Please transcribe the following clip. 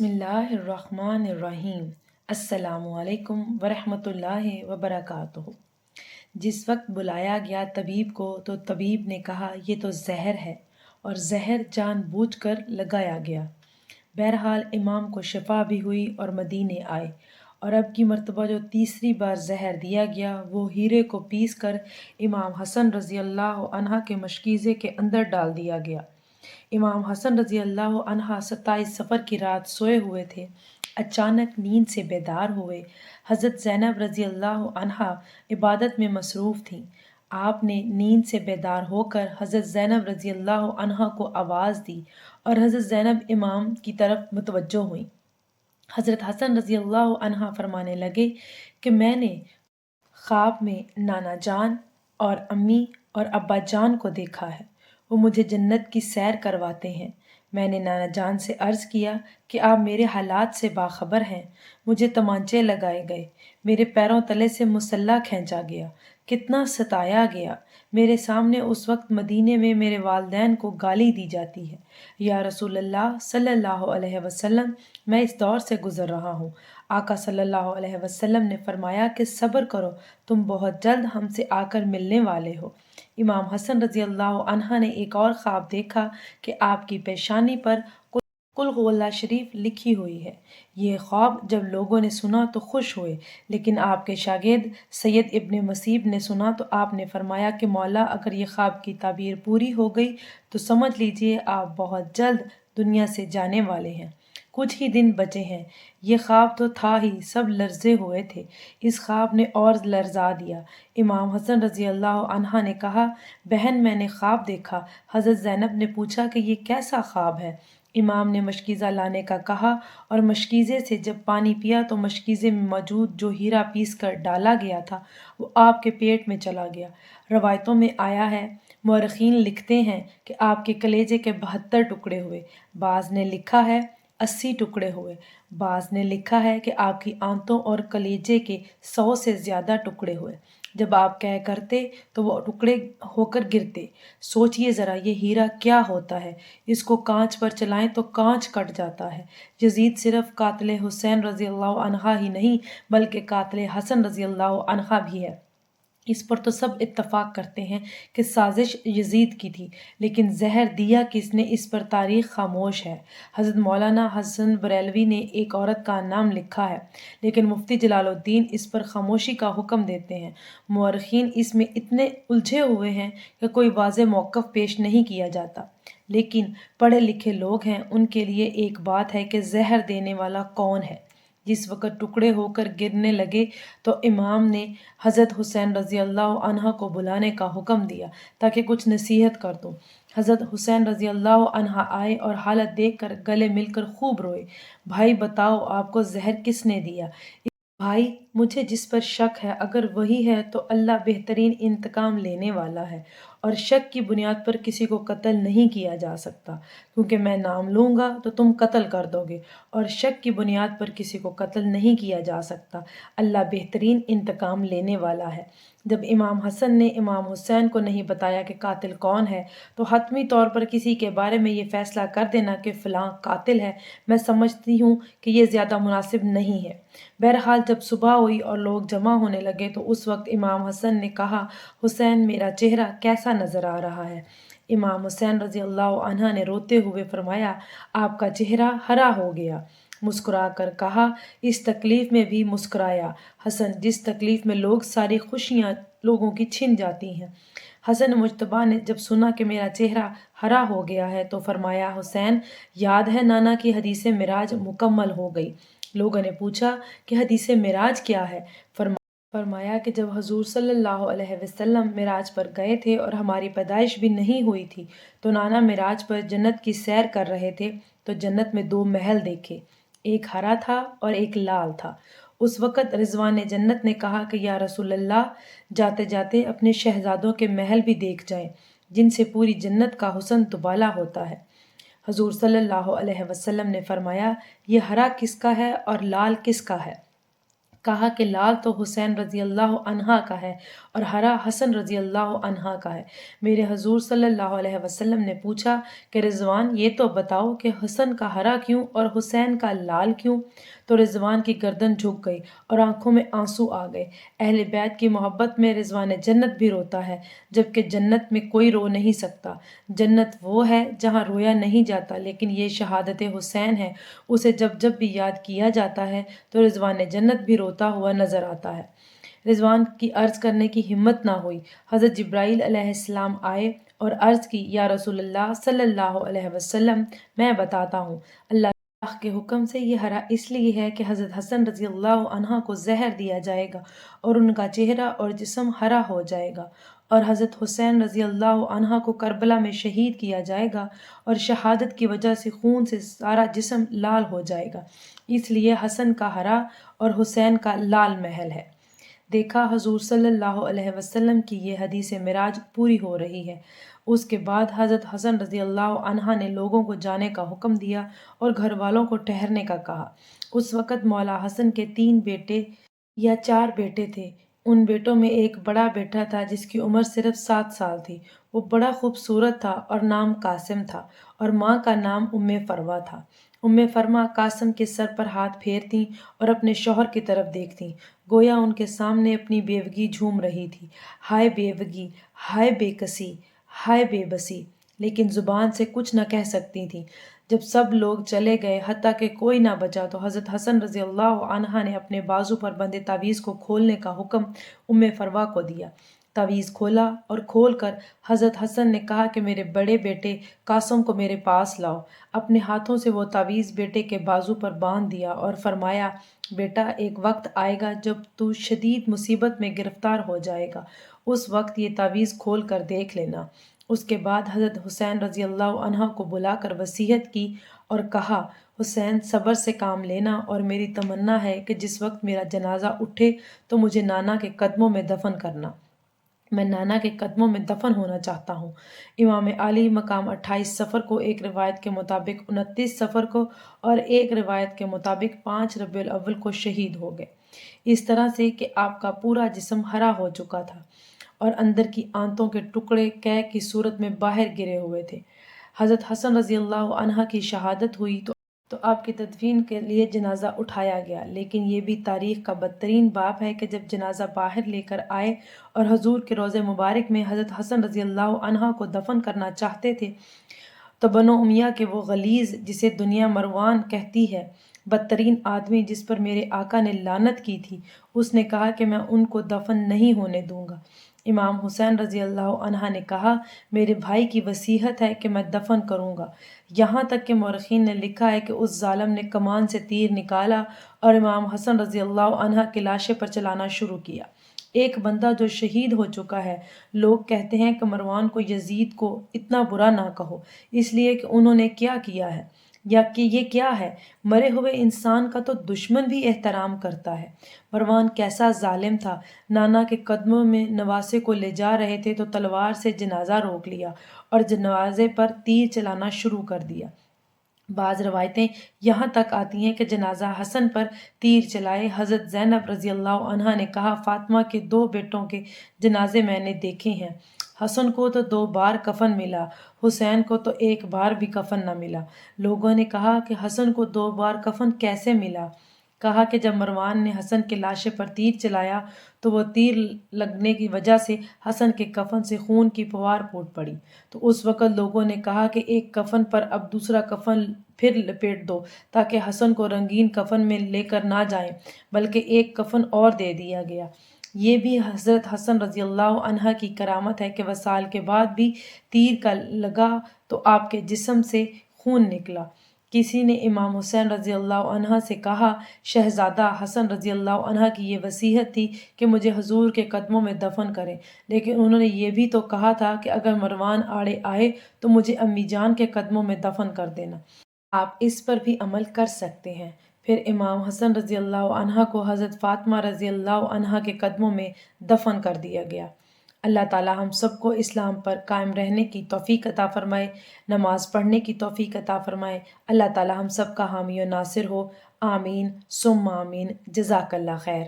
بسم اللہ الرحمن الرحیم۔ السلام علیکم ورحمۃ اللہ وبرکاتہ۔ جس وقت بلایا گیا طبیب کو تو طبیب نے کہا یہ تو زہر ہے، اور زہر جان بوجھ کر لگایا گیا۔ بہرحال امام کو شفا بھی ہوئی اور مدینے آئے، اور اب کی مرتبہ جو تیسری بار زہر دیا گیا وہ ہیرے کو پیس کر امام حسن رضی اللہ عنہ کے مشکیزے کے اندر ڈال دیا گیا۔ امام حسن رضی اللہ عنہ 27 صفر کی رات سوئے ہوئے تھے، اچانک نیند سے بیدار ہوئے۔ حضرت زینب رضی اللہ عنہا عبادت میں مصروف تھیں۔ آپ نے نیند سے بیدار ہو کر حضرت زینب رضی اللہ عنہا کو آواز دی، اور حضرت زینب امام کی طرف متوجہ ہوئیں۔ حضرت حسن رضی اللہ عنہ فرمانے لگے کہ میں نے خواب میں نانا جان اور امی اور ابا جان کو دیکھا ہے، وہ مجھے جنت کی سیر کرواتے ہیں۔ میں نے نانا جان سے عرض کیا کہ آپ میرے حالات سے باخبر ہیں۔ مجھے تمانچے لگائے گئے، میرے پیروں تلے سے مسلح کھینچا گیا، کتنا ستایا گیا۔ میرے سامنے اس وقت مدینے میں میرے والدین کو گالی دی جاتی ہے۔ یا رسول اللہ صلی اللہ علیہ وسلم، میں اس دور سے گزر رہا ہوں۔ آقا صلی اللہ علیہ وسلم نے فرمایا کہ صبر کرو، تم بہت جلد ہم سے آ کر ملنے والے ہو۔ امام حسن رضی اللہ عنہ نے ایک اور خواب دیکھا کہ آپ کی پیشانی پر قل هو اللہ شریف لکھی ہوئی ہے۔ یہ خواب جب لوگوں نے سنا تو خوش ہوئے، لیکن آپ کے شاگرد سید ابن مسیب نے سنا تو آپ نے فرمایا کہ مولا، اگر یہ خواب کی تعبیر پوری ہو گئی تو سمجھ لیجئے آپ بہت جلد دنیا سے جانے والے ہیں، کچھ ہی دن بچے ہیں۔ یہ خواب تو تھا ہی، سب لرزے ہوئے تھے۔ اس خواب نے اور لرزا دیا۔ امام حسن رضی اللہ عنہ نے کہا، بہن میں نے خواب دیکھا۔ حضرت زینب نے پوچھا کہ یہ کیسا خواب ہے؟ امام نے مشکیزہ لانے کا کہا، اور مشکیزے سے جب پانی پیا تو مشکیزے میں موجود جو ہیرا پیس کر ڈالا گیا تھا وہ آپ کے پیٹ میں چلا گیا۔ روایتوں میں آیا ہے، مورخین لکھتے ہیں کہ آپ کے کلیجے کے 72 ٹکڑے ہوئے، بعض نے لکھا ہے 80 ٹکڑے ہوئے، بعض نے لکھا ہے کہ آپ کی آنتوں اور کلیجے کے 100 سے زیادہ ٹکڑے ہوئے۔ جب آپ کہہ کرتے تو وہ ٹکڑے ہو کر گرتے۔ سوچئے ذرا یہ ہیرا کیا ہوتا ہے، اس کو کانچ پر چلائیں تو کانچ کٹ جاتا ہے۔ یزید صرف قاتل حسین رضی اللہ عنہ ہی نہیں بلکہ قاتل حسن رضی اللہ عنہ بھی ہے۔ اس پر تو سب اتفاق کرتے ہیں کہ سازش یزید کی تھی، لیکن زہر دیا کس نے، اس پر تاریخ خاموش ہے۔ حضرت مولانا حسن بریلوی نے ایک عورت کا نام لکھا ہے، لیکن مفتی جلال الدین اس پر خاموشی کا حکم دیتے ہیں۔ مورخین اس میں اتنے الجھے ہوئے ہیں کہ کوئی واضح موقف پیش نہیں کیا جاتا، لیکن پڑھے لکھے لوگ ہیں، ان کے لیے ایک بات ہے کہ زہر دینے والا کون ہے۔ جس وقت ٹکڑے ہو کر گرنے لگے تو امام نے حضرت حسین رضی اللہ عنہ کو بلانے کا حکم دیا تاکہ کچھ نصیحت کر دوں۔ حضرت حسین رضی اللہ عنہ آئے اور حالت دیکھ کر گلے مل کر خوب روئے۔ بھائی بتاؤ آپ کو زہر کس نے دیا؟ بھائی مجھے جس پر شک ہے اگر وہی ہے تو اللہ بہترین انتقام لینے والا ہے، اور شک کی بنیاد پر کسی کو قتل نہیں کیا جا سکتا، کیونکہ میں نام لوں گا تو تم قتل کر دو گے، اور شک کی بنیاد پر کسی کو قتل نہیں کیا جا سکتا۔ اللہ بہترین انتقام لینے والا ہے۔ جب امام حسن نے امام حسین کو نہیں بتایا کہ قاتل کون ہے تو حتمی طور پر کسی کے بارے میں یہ فیصلہ کر دینا کہ فلاں قاتل ہے، میں سمجھتی ہوں کہ یہ زیادہ مناسب نہیں ہے۔ بہرحال جب صبح ہوئی اور لوگ جمع ہونے لگے تو اس وقت امام حسن نے کہا، حسین میرا چہرہ کیسا نظر آ رہا ہے؟ امام حسین رضی اللہ عنہ نے روتے ہوئے فرمایا، آپ کا چہرہ ہرا ہو گیا۔ مسکرا کر کہا، اس تکلیف میں بھی مسکرایا۔ حسن، جس تکلیف میں لوگ ساری خوشیاں لوگوں کی چھن جاتی ہیں۔ حسن مجتبیٰ نے جب سنا کہ میرا چہرہ ہرا ہو گیا ہے تو فرمایا، حسین یاد ہے نانا کی حدیث معراج مکمل ہو گئی؟ لوگوں نے پوچھا کہ حدیث معراج کیا ہے؟ فرمایا کہ جب حضور صلی اللہ علیہ وسلم معراج پر گئے تھے اور ہماری پیدائش بھی نہیں ہوئی تھی تو نانا معراج پر جنت کی سیر کر رہے تھے تو جنت میں 2 محل دیکھے، ایک ہرا تھا اور ایک لال تھا۔ اس وقت رضوان جنت نے کہا کہ یا رسول اللہ، جاتے جاتے اپنے شہزادوں کے محل بھی دیکھ جائیں جن سے پوری جنت کا حسن دوبالا ہوتا ہے۔ حضور صلی اللہ علیہ وسلم نے فرمایا، یہ ہرا کس کا ہے اور لال کس کا ہے؟ کہا کہ لال تو حسین رضی اللہ عنہ کا ہے اور ہرا حسن رضی اللہ عنہ کا ہے۔ میرے حضور صلی اللہ علیہ وسلم نے پوچھا کہ رضوان یہ تو بتاؤ کہ حسن کا ہرا کیوں اور حسین کا لال کیوں؟ تو رضوان کی گردن جھک گئی اور آنکھوں میں آنسو آ گئے۔ اہل بیت کی محبت میں رضوان جنت بھی روتا ہے، جبکہ جنت میں کوئی رو نہیں سکتا۔ جنت وہ ہے جہاں رویا نہیں جاتا، لیکن یہ شہادت حسین ہے، اسے جب جب بھی یاد کیا جاتا ہے تو رضوان جنت بھی روتا ہوا نظر آتا ہے۔ رضوان کی عرض کرنے کی ہمت نہ ہوئی۔ حضرت جبرائیل علیہ السلام آئے اور عرض کی، یا رسول اللہ صلی اللہ علیہ وسلم، میں بتاتا ہوں، اللہ کے حکم سے یہ ہرا اس لیے ہے کہ حضرت حسن رضی اللہ عنہ کو زہر دیا جائے گا اور ان کا چہرہ اور جسم ہرا ہو جائے گا، اور حضرت حسین رضی اللہ عنہ کو کربلا میں شہید کیا جائے گا اور شہادت کی وجہ سے خون سے سارا جسم لال ہو جائے گا، اس لیے حسن کا ہرا اور حسین کا لال محل ہے۔ دیکھا حضور صلی اللہ علیہ وسلم کی یہ حدیث معراج پوری ہو رہی ہے۔ اس کے بعد حضرت حسن رضی اللہ عنہ نے لوگوں کو جانے کا حکم دیا اور گھر والوں کو ٹھہرنے کا کہا۔ اس وقت مولا حسن کے 3 بیٹے یا 4 بیٹے تھے۔ ان بیٹوں میں ایک بڑا بیٹا تھا جس کی عمر صرف 7 سال تھی۔ وہ بڑا خوبصورت تھا اور نام قاسم تھا، اور ماں کا نام فروہ تھا۔ فرما قاسم کے سر پر ہاتھ پھیرتیں اور اپنے شوہر کی طرف دیکھتیں، گویا ان کے سامنے اپنی بیوگی جھوم رہی تھی۔ ہائے بیوگی، ہائے بے کسی، ہائے بے بسی، لیکن زبان سے کچھ نہ کہہ سکتی تھیں۔ جب سب لوگ چلے گئے حتیٰ کہ کوئی نہ بچا تو حضرت حسن رضی اللہ عنہ نے اپنے بازو پر بندے تعویذ کو کھولنے کا حکم فروا کو دیا۔ تعویذ کھولا اور کھول کر حضرت حسن نے کہا کہ میرے بڑے بیٹے قاسم کو میرے پاس لاؤ۔ اپنے ہاتھوں سے وہ تعویذ بیٹے کے بازو پر باندھ دیا اور فرمایا، بیٹا ایک وقت آئے گا جب تو شدید مصیبت میں گرفتار ہو جائے گا، اس وقت یہ تعویذ کھول کر دیکھ لینا۔ اس کے بعد حضرت حسین رضی اللہ عنہ کو بلا کر وصیت کی اور کہا، حسین صبر سے کام لینا، اور میری تمنا ہے کہ جس وقت میرا جنازہ اٹھے تو مجھے نانا کے قدموں میں دفن کرنا۔ میں نانا کے قدموں میں دفن ہونا چاہتا ہوں۔ امام علی مقام 28 صفر کو، ایک روایت کے مطابق 29 صفر کو اور ایک روایت کے مطابق 5 ربیع الاول کو شہید ہو گئے، اس طرح سے کہ آپ کا پورا جسم ہرا ہو چکا تھا اور اندر کی آنتوں کے ٹکڑے قے کی صورت میں باہر گرے ہوئے تھے۔ حضرت حسن رضی اللہ عنہ کی شہادت ہوئی تو آپ کی تدفین کے لیے جنازہ اٹھایا گیا، لیکن یہ بھی تاریخ کا بدترین باب ہے کہ جب جنازہ باہر لے کر آئے اور حضور کے روضہ مبارک میں حضرت حسن رضی اللہ عنہ کو دفن کرنا چاہتے تھے تو بنو امیہ کے وہ غلیظ، جسے دنیا مروان کہتی ہے، بدترین آدمی جس پر میرے آقا نے لعنت کی تھی، اس نے کہا کہ میں ان کو دفن نہیں ہونے دوں گا۔ امام حسین رضی اللہ عنہ نے کہا، میرے بھائی کی وصیت ہے کہ میں دفن کروں گا، یہاں تک کہ مورخین نے لکھا ہے کہ اس ظالم نے کمان سے تیر نکالا اور امام حسن رضی اللہ عنہ کی لاشیں پر چلانا شروع کیا۔ ایک بندہ جو شہید ہو چکا ہے، لوگ کہتے ہیں کہ مروان کو یزید کو اتنا برا نہ کہو، اس لیے کہ انہوں نے کیا کیا ہے، یا کہ یہ کیا ہے، مرے ہوئے انسان کا تو دشمن بھی احترام کرتا ہے۔ مروان کیسا ظالم تھا، نانا کے قدموں میں نواسے کو لے جا رہے تھے تو تلوار سے جنازہ روک لیا اور جنازے پر تیر چلانا شروع کر دیا۔ بعض روایتیں یہاں تک آتی ہیں کہ جنازہ حسن پر تیر چلائے۔ حضرت زینب رضی اللہ عنہا نے کہا، فاطمہ کے 2 بیٹوں کے جنازے میں نے دیکھے ہیں، حسن کو تو 2 بار کفن ملا، حسین کو تو 1 بار بھی کفن نہ ملا۔ لوگوں نے کہا کہ حسن کو 2 بار کفن کیسے ملا؟ کہا کہ جب مروان نے حسن کے لاشے پر تیر چلایا تو وہ تیر لگنے کی وجہ سے حسن کے کفن سے خون کی فوار پھوٹ پڑی، تو اس وقت لوگوں نے کہا کہ ایک کفن پر اب دوسرا کفن پھر لپیٹ دو تاکہ حسن کو رنگین کفن میں لے کر نہ جائیں، بلکہ ایک کفن اور دے دیا گیا۔ یہ بھی حضرت حسن رضی اللہ عنہ کی کرامت ہے کہ وصال کے بعد بھی تیر کا لگا تو آپ کے جسم سے خون نکلا۔ کسی نے امام حسین رضی اللہ عنہ سے کہا، شہزادہ حسن رضی اللہ عنہ کی یہ وصیت تھی کہ مجھے حضور کے قدموں میں دفن کریں، لیکن انہوں نے یہ بھی تو کہا تھا کہ اگر مروان آڑے آئے تو مجھے امی جان کے قدموں میں دفن کر دینا۔ آپ اس پر بھی عمل کر سکتے ہیں۔ پھر امام حسن رضی اللہ عنہ کو حضرت فاطمہ رضی اللہ عنہ کے قدموں میں دفن کر دیا گیا۔ اللہ تعالی ہم سب کو اسلام پر قائم رہنے کی توفیق عطا فرمائے، نماز پڑھنے کی توفیق عطا فرمائے۔ اللہ تعالی ہم سب کا حامی و ناصر ہو، آمین ثم آمین۔ جزاک اللہ خیر۔